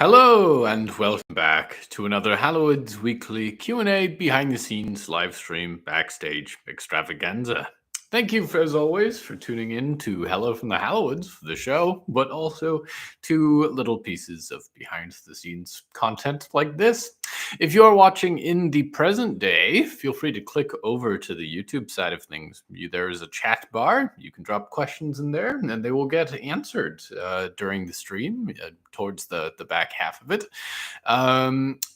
Hello and welcome back to another Hallowoods weekly Q&A behind the scenes live stream backstage extravaganza. Thank you, as always, for tuning in to Hello from the Hallowoods, the show, but also to little pieces of behind the scenes content like this. If you are watching in the present day, feel free to click over to the YouTube side of things. There is a chat bar. You can drop questions in there, and they will get answered during the stream towards the back half of it.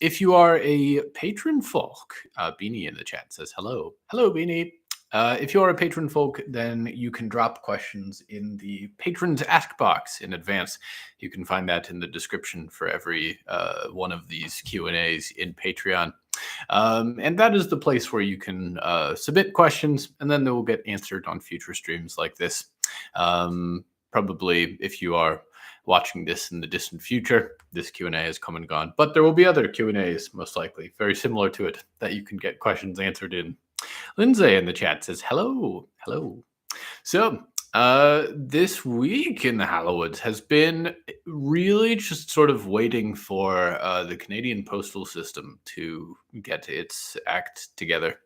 If you are a patron folk, Beanie in the chat says hello. Hello, Beanie. If you are a patron folk, then you can drop questions in the patrons ask box in advance. You can find that in the description for every one of these Q&As in Patreon. And that is the place where you can submit questions, and then they will get answered on future streams like this. Probably if you are watching this in the distant future, this Q&A has come and gone. But there will be other Q&As, most likely, very similar to it, that you can get questions answered in. Lindsay in the chat says, hello. So, this week in the Hallowoods has been really just sort of waiting for the Canadian postal system to get its act together.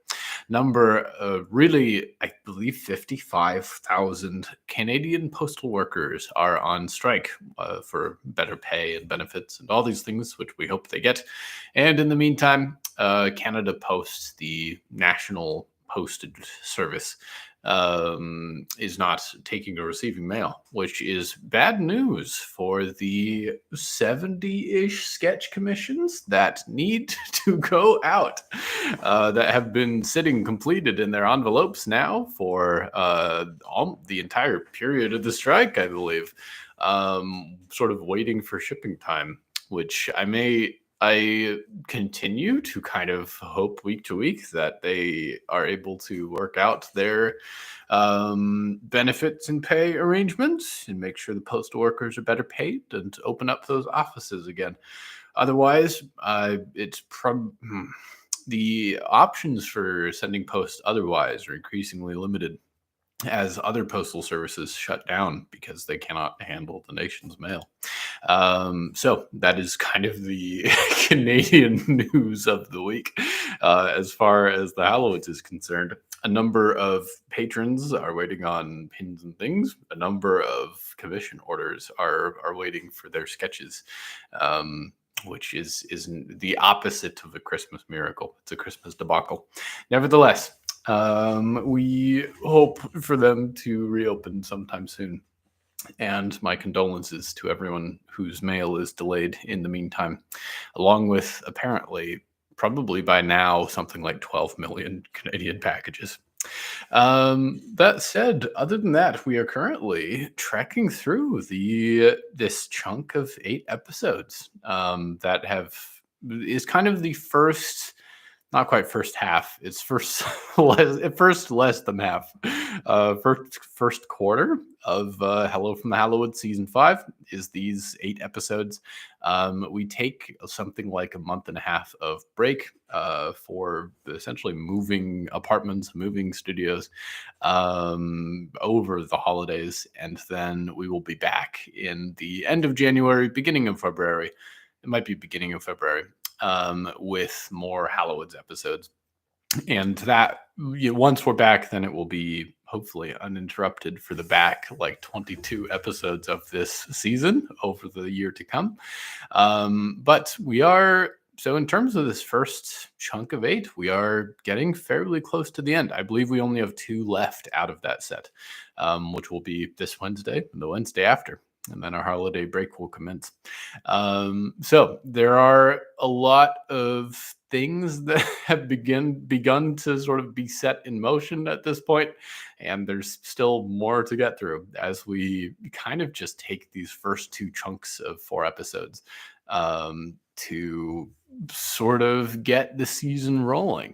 Really, I believe 55,000 Canadian postal workers are on strike for better pay and benefits and all these things, which we hope they get. And in the meantime, Canada Post, the national postage service, is not taking or receiving mail, which is bad news for the 70-ish sketch commissions that need to go out, that have been sitting completed in their envelopes now for the entire period of the strike, I believe, sort of waiting for shipping time, which I continue to kind of hope week to week that they are able to work out their benefits and pay arrangements and make sure the postal workers are better paid and open up those offices again. Otherwise, the options for sending post otherwise are increasingly limited as other postal services shut down because they cannot handle the nation's mail. So that is kind of the Canadian news of the week. As far as the Hallowoods is concerned, a number of patrons are waiting on pins and things. A number of commission orders are waiting for their sketches. Which is the opposite of a Christmas miracle. It's a Christmas debacle. Nevertheless, we hope for them to reopen sometime soon. And my condolences to everyone whose mail is delayed in the meantime, along with apparently, probably by now, something like 12 million Canadian packages. That said, other than that, we are currently trekking through this chunk of 8 episodes that is kind of the first. Not quite first half. It's first less than half. First quarter of Hello from the Hallowoods season 5 is these 8 episodes. We take something like a month and a half of break for essentially moving apartments, moving studios over the holidays, and then we will be back in the end of January, beginning of February. It might be beginning of February. With more Hallowoods episodes. And that, once we're back, then it will be hopefully uninterrupted for the back 22 episodes of this season over the year to come. But so in terms of this first chunk of 8, we are getting fairly close to the end. I believe we only have 2 left out of that set, which will be this Wednesday and the Wednesday after. And then our holiday break will commence. So there are a lot of things that have begun to sort of be set in motion at this point, and there's still more to get through as we kind of just take these first 2 chunks of 4 episodes to sort of get the season rolling.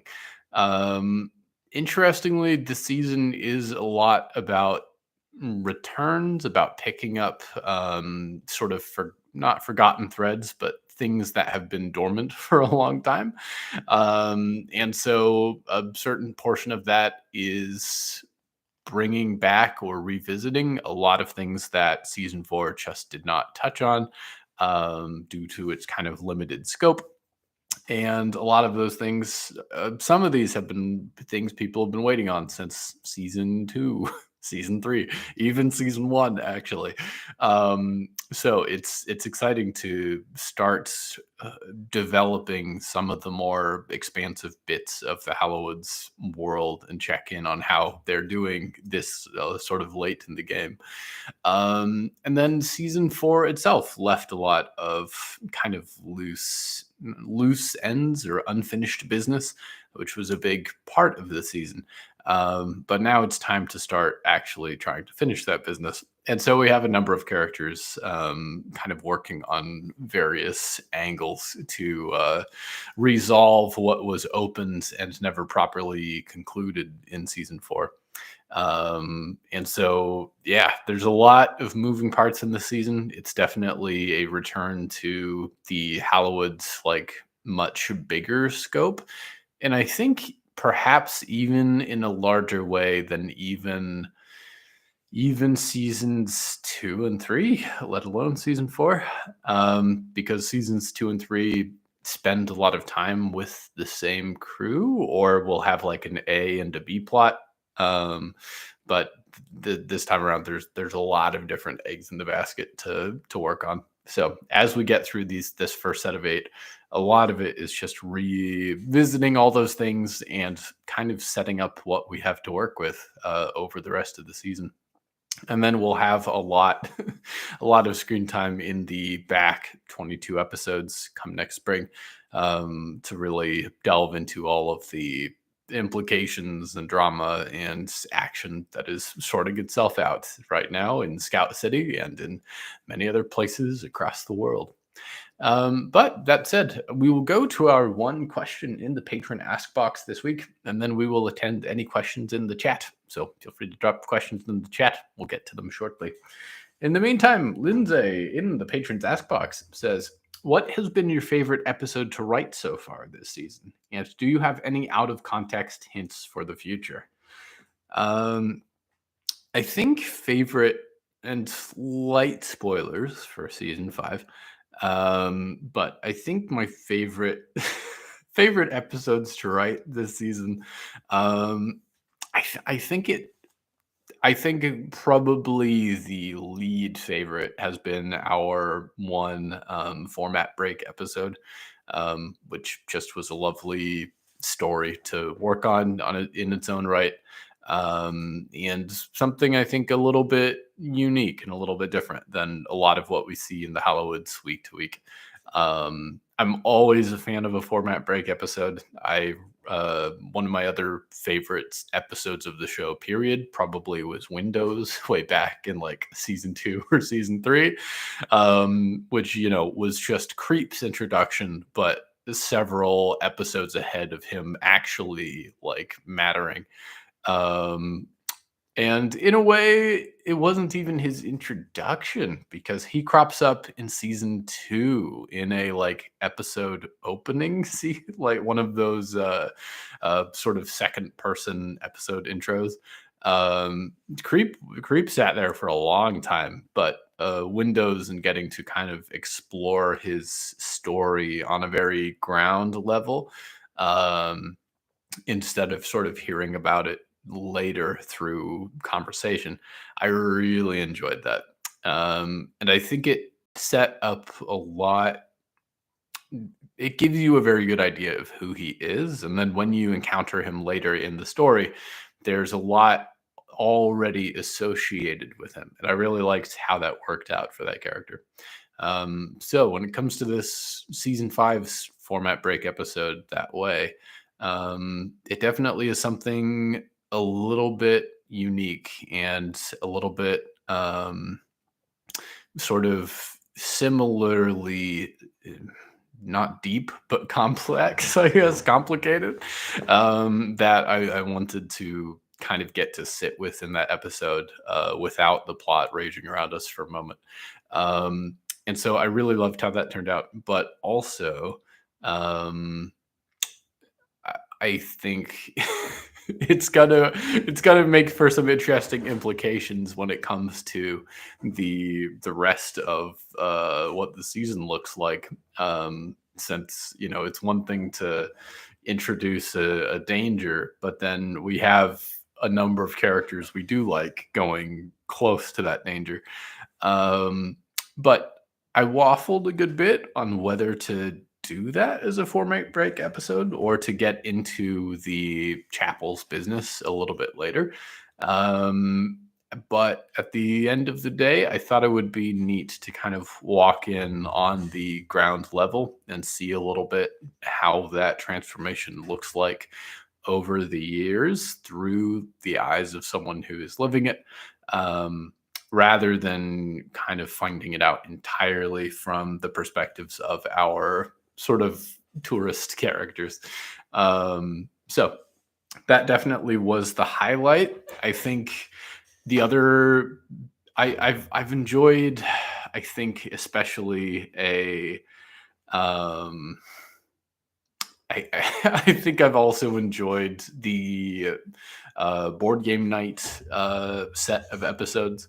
Interestingly, the season is a lot about returns, about picking up sort of not forgotten threads, but things that have been dormant for a long time. And so a certain portion of that is bringing back or revisiting a lot of things that season 4 just did not touch on, due to its kind of limited scope. And a lot of those things, some of these have been things people have been waiting on since season two, season three, even season one, actually. So it's exciting to start developing some of the more expansive bits of the Hallowoods world and check in on how they're doing this sort of late in the game. And then season four itself left a lot of kind of loose ends or unfinished business, which was a big part of the season. But now it's time to start actually trying to finish that business. And so we have a number of characters kind of working on various angles to resolve what was opened and never properly concluded in season four. And so, yeah, there's a lot of moving parts in the season. It's definitely a return to the Hallowoods, like much bigger scope. And I think perhaps even in a larger way than even seasons two and three, let alone season four, because seasons two and three spend a lot of time with the same crew, or we'll have like an A and a B plot. But this time around, there's a lot of different eggs in the basket to work on. So as we get through this first set of eight, a lot of it is just revisiting all those things and kind of setting up what we have to work with over the rest of the season. And then we'll have a lot a lot of screen time in the back 22 episodes come next spring, to really delve into all of the implications and drama and action that is sorting itself out right now in Scout City and in many other places across the world. But that said, we will go to our one question in the patron ask box this week, and then we will attend any questions in the chat. So feel free to drop questions in the chat. We'll get to them shortly. In the meantime, Lindsay in the patrons ask box says, what has been your favorite episode to write so far this season? And do you have any out of context hints for the future? Um, I think favorite, and slight spoilers for season five, but I think my favorite favorite episodes to write this season, um, I think probably the lead favorite has been our one format break episode, which just was a lovely story to work on it in its own right, and something I think a little bit unique and a little bit different than a lot of what we see in the Hallowoods week to week. I'm always a fan of a format break episode. I One of my other favorite episodes of the show, period, probably was Windows way back in like season two or season three, which was just Creep's introduction, but several episodes ahead of him actually like mattering. Um, and in a way, it wasn't even his introduction because he crops up in season two in a like episode opening scene, like one of those sort of second person episode intros. Creep sat there for a long time, but Windows and getting to kind of explore his story on a very ground level, um, instead of sort of hearing about it later through conversation. I really enjoyed that. And I think it set up a lot. It gives you a very good idea of who he is. And then when you encounter him later in the story, there's a lot already associated with him. And I really liked how that worked out for that character. So when it comes to this season five's format break episode that way, it definitely is something a little bit unique and a little bit sort of similarly not deep but complex, I guess, complicated, that I wanted to kind of get to sit with in that episode, without the plot raging around us for a moment. And so I really loved how that turned out, but also, I think it's gonna make for some interesting implications when it comes to the rest of what the season looks like. Since it's one thing to introduce a danger, but then we have a number of characters we do like going close to that danger. Um, but I waffled a good bit on whether to do that as a format break episode or to get into the chapel's business a little bit later. Um, but at the end of the day, I thought it would be neat to kind of walk in on the ground level and see a little bit how that transformation looks like over the years through the eyes of someone who is living it, um, rather than kind of finding it out entirely from the perspectives of our sort of tourist characters. So that definitely was the highlight. I think the other I've enjoyed, I think especially a um I I think I've also enjoyed the board game night set of episodes,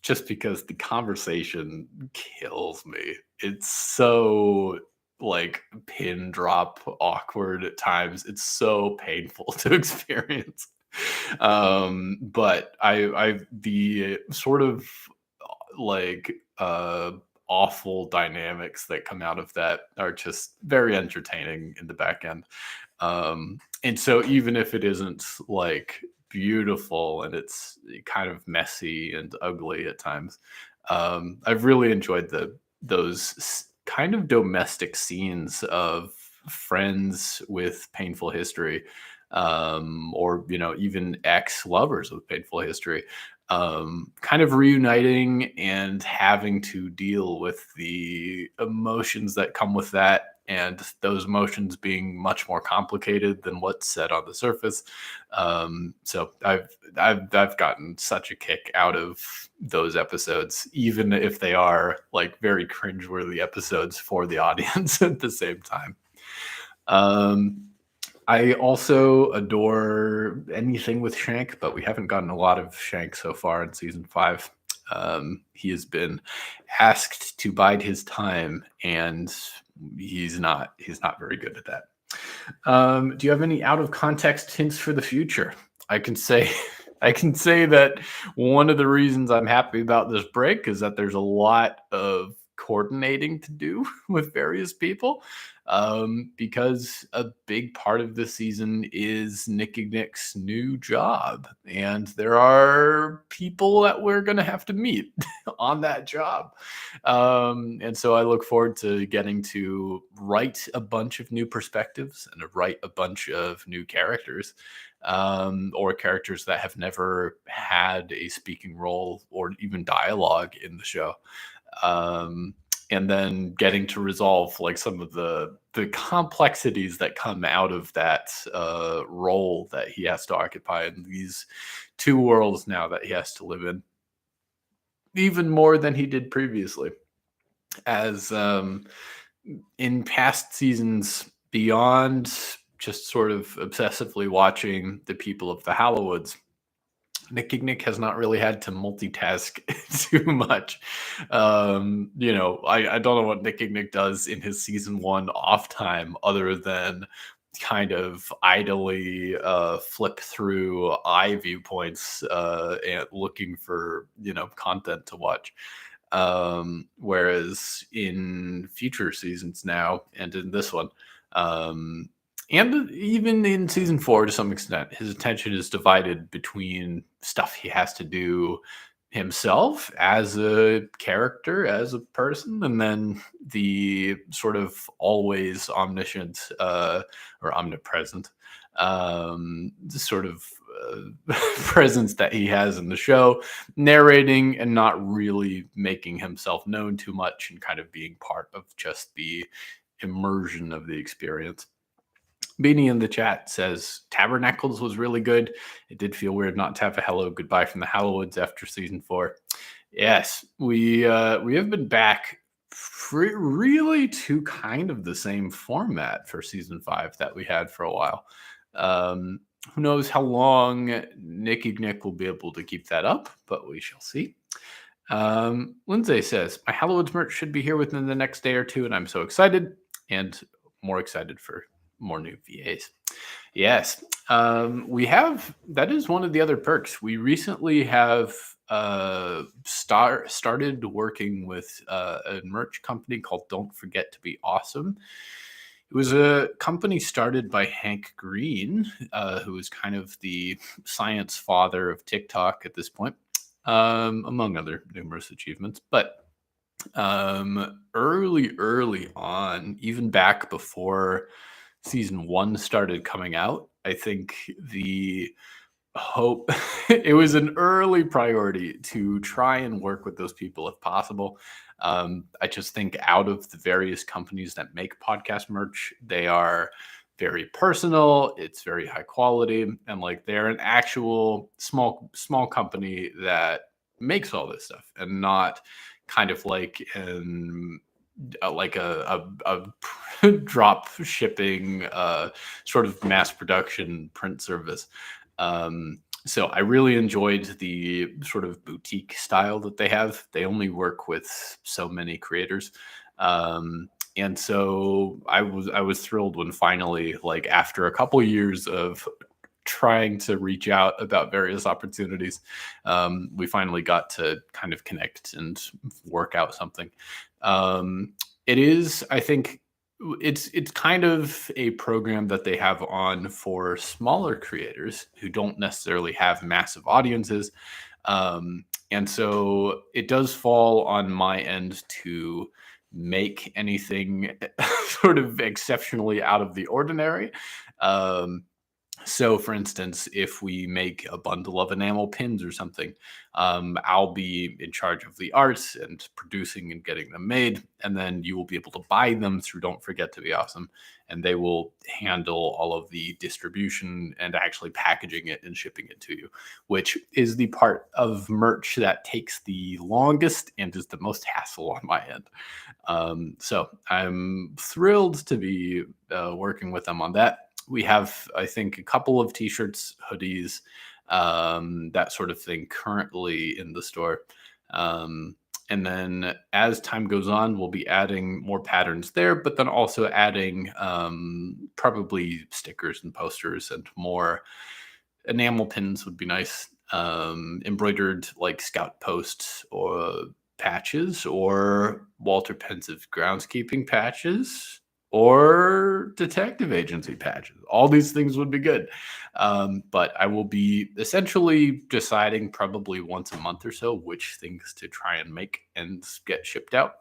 just because the conversation kills me. It's so like pin drop awkward at times. It's so painful to experience. But I the sort of like awful dynamics that come out of that are just very entertaining in the back end. And so even if it isn't like beautiful and it's kind of messy and ugly at times, I've really enjoyed those kind of domestic scenes of friends with painful history, or even ex lovers with painful history, kind of reuniting and having to deal with the emotions that come with that, and those emotions being much more complicated than what's said on the surface. So I've gotten such a kick out of those episodes, even if they are like very cringeworthy episodes for the audience at the same time. Um, I also adore anything with Shank, but we haven't gotten a lot of Shank so far in season 5. He has been asked to bide his time, and he's not very good at that. Do you have any out of context hints for the future? I can say I can say that one of the reasons I'm happy about this break is that there's a lot of coordinating to do with various people, because a big part of this season is Nicky Nick's new job, and there are people that we're going to have to meet on that job. And so I look forward to getting to write a bunch of new perspectives and to write a bunch of new characters, or characters that have never had a speaking role or even dialogue in the show. Um, and then getting to resolve like some of the complexities that come out of that role that he has to occupy in these two worlds now that he has to live in, even more than he did previously. As in past seasons, beyond just sort of obsessively watching the people of the Hallowoods, Nick Nick has not really had to multitask too much. I don't know what Nick Nick does in his season 1 off time other than kind of idly flip through eye viewpoints, and looking for content to watch. Whereas in future seasons now, and in this one, um, and even in season 4 to some extent, his attention is divided between stuff he has to do himself as a character, as a person, and then the sort of always omniscient, or omnipresent, the sort of presence that he has in the show, narrating and not really making himself known too much and kind of being part of just the immersion of the experience. Beanie in the chat says Tabernacles was really good. It did feel weird not to have a hello goodbye from the Hallowoods after season 4. Yes, we have been back really to kind of the same format for season 5 that we had for a while. Who knows how long Nicky Nick will be able to keep that up, but we shall see. Lindsay says, my Hallowoods merch should be here within the next day or two, and I'm so excited and more excited for more new VAs. Yes, we have. That is one of the other perks. We recently have started working with a merch company called Don't Forget to Be Awesome. It was a company started by Hank Green, who is kind of the science father of TikTok at this point, among other numerous achievements. But early on, even back before season 1 started coming out, I think the hope it was an early priority to try and work with those people if possible. I just think out of the various companies that make podcast merch, they are very personal, it's very high quality, and like they're an actual small company that makes all this stuff and not kind of like an like a drop shipping sort of mass production print service. So I really enjoyed the sort of boutique style that they have. They only work with so many creators. And so I was thrilled when finally, like after a couple years of trying to reach out about various opportunities, we finally got to kind of connect and work out something. It is, I think, it's kind of a program that they have on for smaller creators who don't necessarily have massive audiences. And so it does fall on my end to make anything sort of exceptionally out of the ordinary. So, for instance, if we make a bundle of enamel pins or something, I'll be in charge of the arts and producing and getting them made. And then you will be able to buy them through Don't Forget to Be Awesome. And they will handle all of the distribution and actually packaging it and shipping it to you, which is the part of merch that takes the longest and is the most hassle on my end. So I'm thrilled to be working with them on that. We have, I think, a couple of t-shirts, hoodies, that sort of thing currently in the store. And then as time goes on, we'll be adding more patterns there, but then also adding probably stickers and posters and more enamel pins would be nice. Embroidered like scout posts or patches or Walter Pensive groundskeeping patches or detective agency patches. All these things would be good. But I will be essentially deciding probably once a month or so which things to try and make and get shipped out.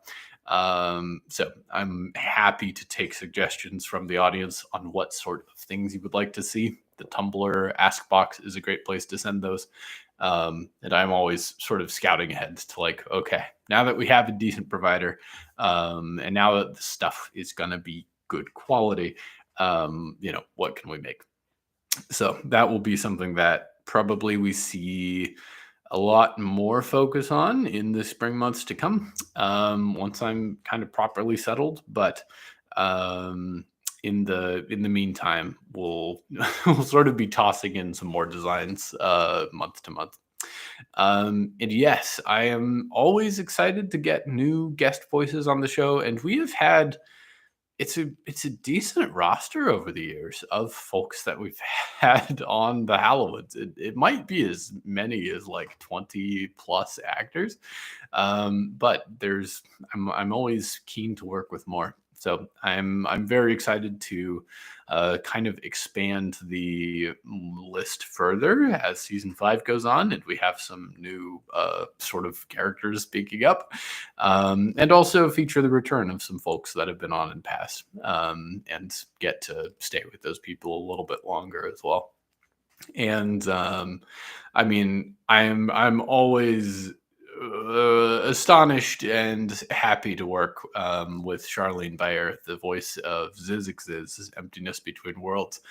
So I'm happy to take suggestions from the audience on what sort of things you would like to see. The Tumblr Ask Box is a great place to send those. And I'm always sort of scouting ahead to like, okay, now that we have a decent provider, and now that the stuff is going to be good quality, what can we make? So that will be something that probably we see a lot more focus on in the spring months to come, once I'm kind of properly settled. But in the meantime, we'll we'll sort of be tossing in some more designs month to month. And yes, I am always excited to get new guest voices on the show, and we have had it's a decent roster over the years of folks that we've had on the Hallowoods. It might be as many as like 20 plus actors, but I'm always keen to work with more. So I'm very excited to kind of expand the list further as season 5 goes on, and we have some new sort of characters speaking up, and also feature the return of some folks that have been on in past, and get to stay with those people a little bit longer as well. And I mean, I'm always astonished and happy to work with Charlene Bayer, the voice of Zizix's Emptiness Between Worlds,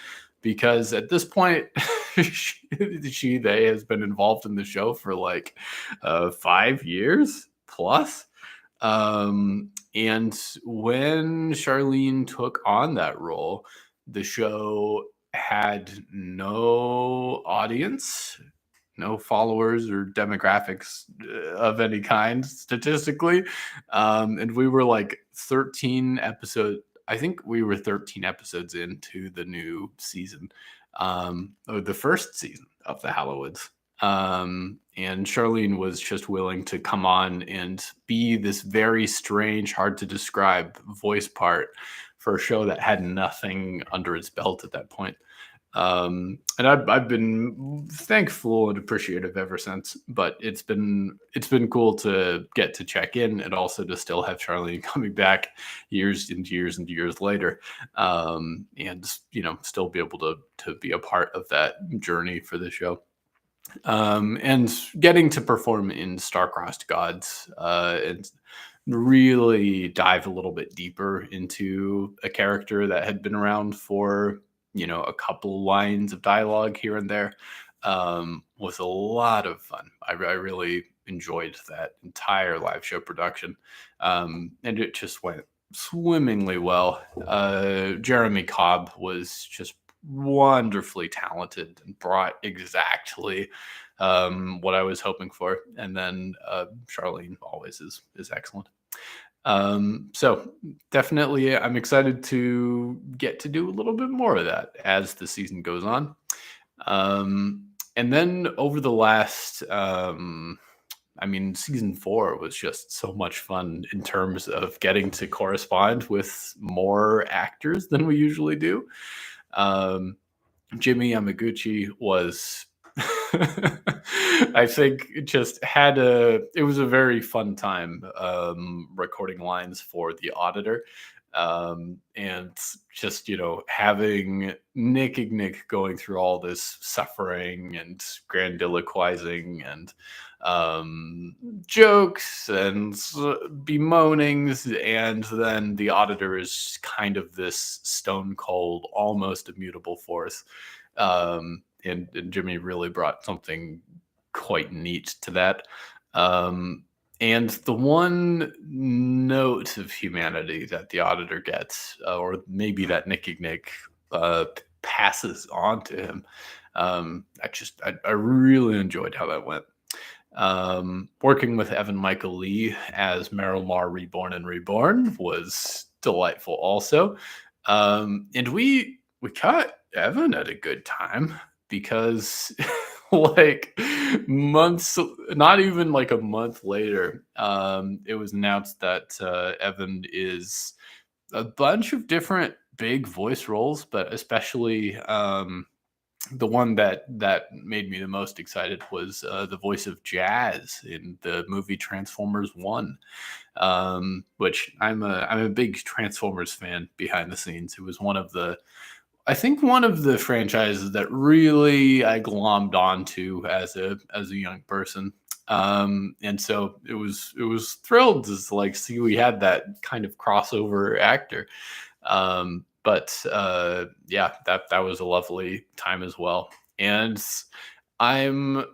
because at this point, they has been involved in the show for like 5 years plus. And when Charlene took on that role, the show had no audience, no followers or demographics of any kind statistically. And we were like 13 episodes. I think we were 13 episodes into the new season, or the first season of the Hallowoods. And Charlene was just willing to come on and be this very strange, hard to describe voice part for a show that had nothing under its belt at that point. And I've been thankful and appreciative ever since. But it's been cool to get to check in, and also to still have Charlene coming back years and years and years later, and still be able to be a part of that journey for the show. And getting to perform in Star-Crossed Gods, and really dive a little bit deeper into a character that had been around for a couple lines of dialogue here and there, was a lot of fun. I really enjoyed that entire live show production, and it just went swimmingly well. Jeremy Cobb was just wonderfully talented and brought exactly what I was hoping for. And then Charlene always is excellent. So definitely I'm excited to get to do a little bit more of that as the season goes on. And then over the last, season 4 was just so much fun in terms of getting to correspond with more actors than we usually do. Jimmy Yamaguchi was, I think, just it was a very fun time recording lines for the auditor. And just, having Nick going through all this suffering and grandiloquizing and jokes and bemoanings, and then the auditor is kind of this stone cold, almost immutable force. And Jimmy really brought something quite neat to that. And the one note of humanity that the auditor gets, or maybe that Nick passes on to him, I really enjoyed how that went. Working with Evan Michael Lee as Meryl Mar Reborn and Reborn was delightful also. And we caught Evan at a good time, because like months, not even like a month later, it was announced that Evan is a bunch of different big voice roles, but especially the one that made me the most excited was the voice of Jazz in the movie Transformers 1, which I'm a big Transformers fan behind the scenes. It was one of the franchises that really I glommed onto as a young person. And so it was thrilled to like see we had that kind of crossover actor. But yeah, that was a lovely time as well. And I'm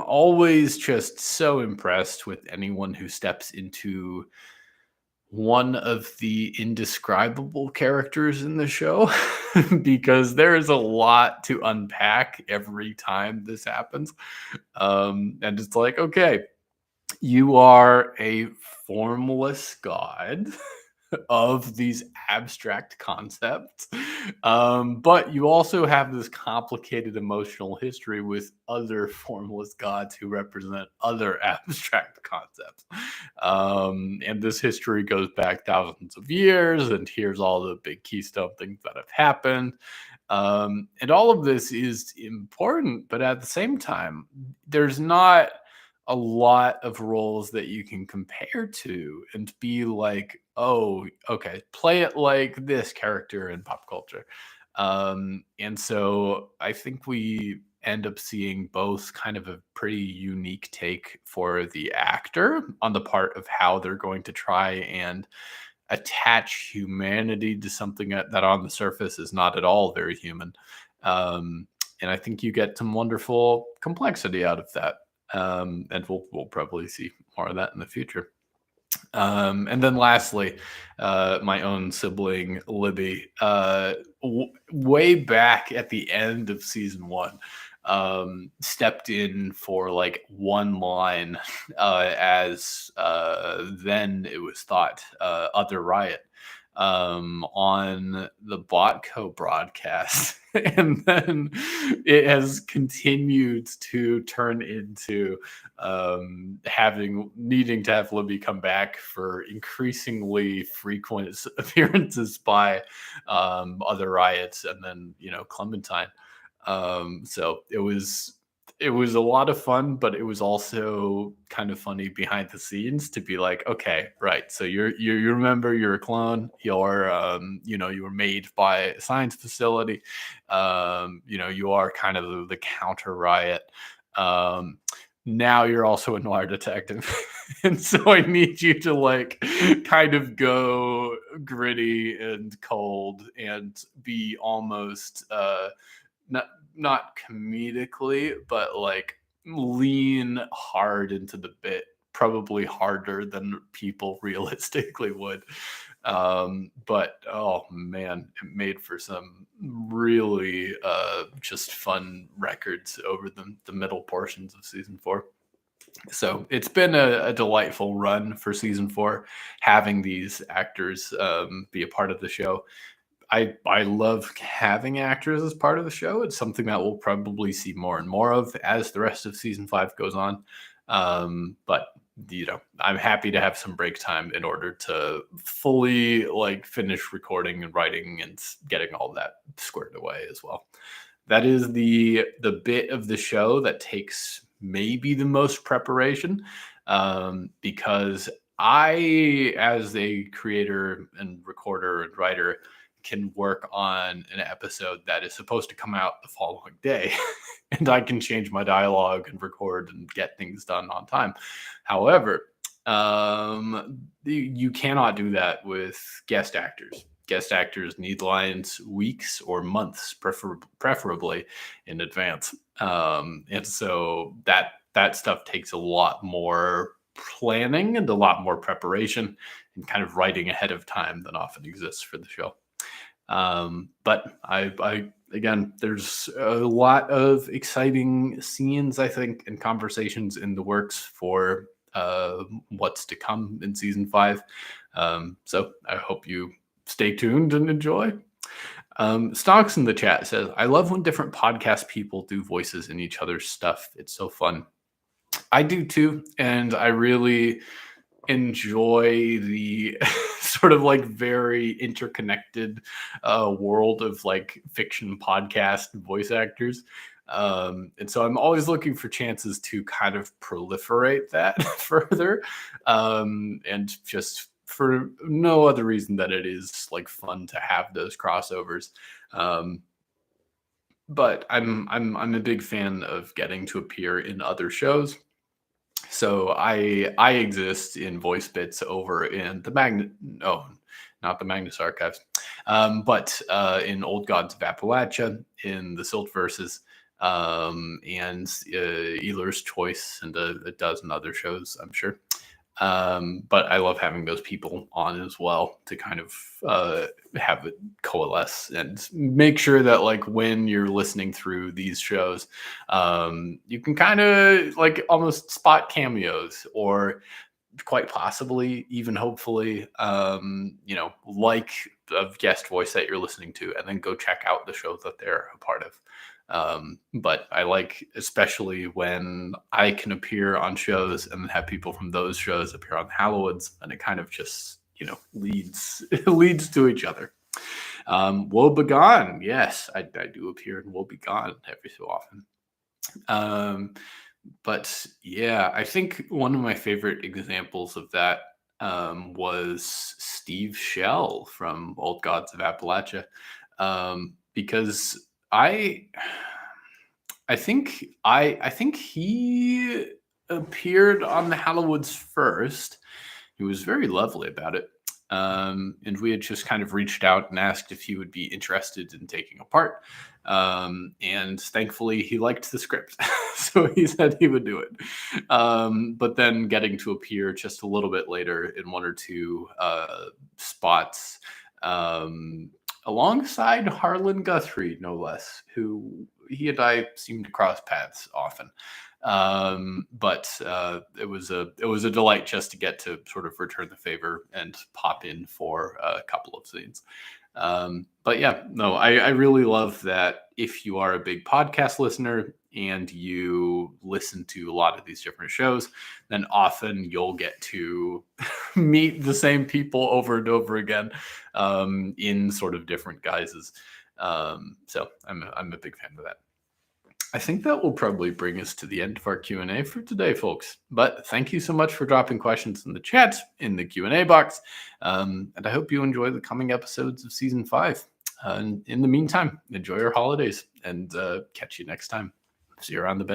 always just so impressed with anyone who steps into one of the indescribable characters in the show, because there is a lot to unpack every time this happens. And it's like, okay, you are a formless god of these abstract concepts, but you also have this complicated emotional history with other formless gods who represent other abstract concepts. And this history goes back thousands of years, and here's all the big keystone things that have happened. And all of this is important, but at the same time, there's not a lot of roles that you can compare to and be like, oh, okay, play it like this character in pop culture. And so I think we end up seeing both kind of a pretty unique take for the actor on the part of how they're going to try and attach humanity to something that on the surface is not at all very human. And I think you get some wonderful complexity out of that. And we'll probably see more of that in the future. And then lastly, my own sibling, Libby, way back at the end of season one, stepped in for like one line as then it was thought Other Riot on the Botco broadcast. And then it has continued to turn into needing to have Libby come back for increasingly frequent appearances by Other Riots, and then Clementine. So it was a lot of fun, but it was also kind of funny behind the scenes to be like, okay, right, so you remember you're a clone, you were made by a science facility, you are kind of the counter Riot. Now you're also a noir detective. And so I need you to like kind of go gritty and cold and be almost not comedically, but like lean hard into the bit, probably harder than people realistically would. But oh man, it made for some really just fun records over the middle portions of season 4. So it's been a delightful run for season 4, having these actors be a part of the show. I love having actors as part of the show. It's something that we'll probably see more and more of as the rest of season 5 goes on. But I'm happy to have some break time in order to fully like finish recording and writing and getting all that squared away as well. That is the bit of the show that takes maybe the most preparation, because I, as a creator and recorder and writer, can work on an episode that is supposed to come out the following day and I can change my dialogue and record and get things done on time. However, you cannot do that with guest actors. Guest actors need lines weeks or months, preferably in advance. And so that stuff takes a lot more planning and a lot more preparation and kind of writing ahead of time than often exists for the show. But I again, there's a lot of exciting scenes, I think, and conversations in the works for what's to come in season 5. So I hope you stay tuned and enjoy. Stocks in the chat says, I love when different podcast people do voices in each other's stuff. It's so fun. I do too. And I really enjoy the sort of like very interconnected world of like fiction podcast voice actors. And so I'm always looking for chances to kind of proliferate that further. And just for no other reason that it is like fun to have those crossovers. But I'm a big fan of getting to appear in other shows. So I exist in voice bits over in not the Magnus Archives, but in Old Gods of Appalachia, in the Silt Verses, and Ealer's Choice, and a dozen other shows, I'm sure. But I love having those people on as well to kind of have it coalesce and make sure that like when you're listening through these shows, you can kind of like almost spot cameos or quite possibly even hopefully like a guest voice that you're listening to, and then go check out the show that they're a part of. But I like, especially when I can appear on shows and have people from those shows appear on Hallowoods, and it kind of just leads to each other. Woe Begone, yes, I do appear in Woe Begone every so often. But yeah, I think one of my favorite examples of that was Steve Shell from Old Gods of Appalachia, because I think he appeared on the Hallowoods first. He was very lovely about it. And we had just kind of reached out and asked if he would be interested in taking a part. And thankfully, he liked the script, so he said he would do it. But then getting to appear just a little bit later in one or two spots. Alongside Harlan Guthrie, no less, who he and I seem to cross paths often. But it was a delight just to get to sort of return the favor and pop in for a couple of scenes. But yeah, no, I really love that if you are a big podcast listener and you listen to a lot of these different shows, then often you'll get to meet the same people over and over again in sort of different guises. So I'm a big fan of that. I think that will probably bring us to the end of our Q&A for today, folks. But thank you so much for dropping questions in the chat, in the Q&A box. And I hope you enjoy the coming episodes of Season 5. And in the meantime, enjoy your holidays and catch you next time. See you around the bend.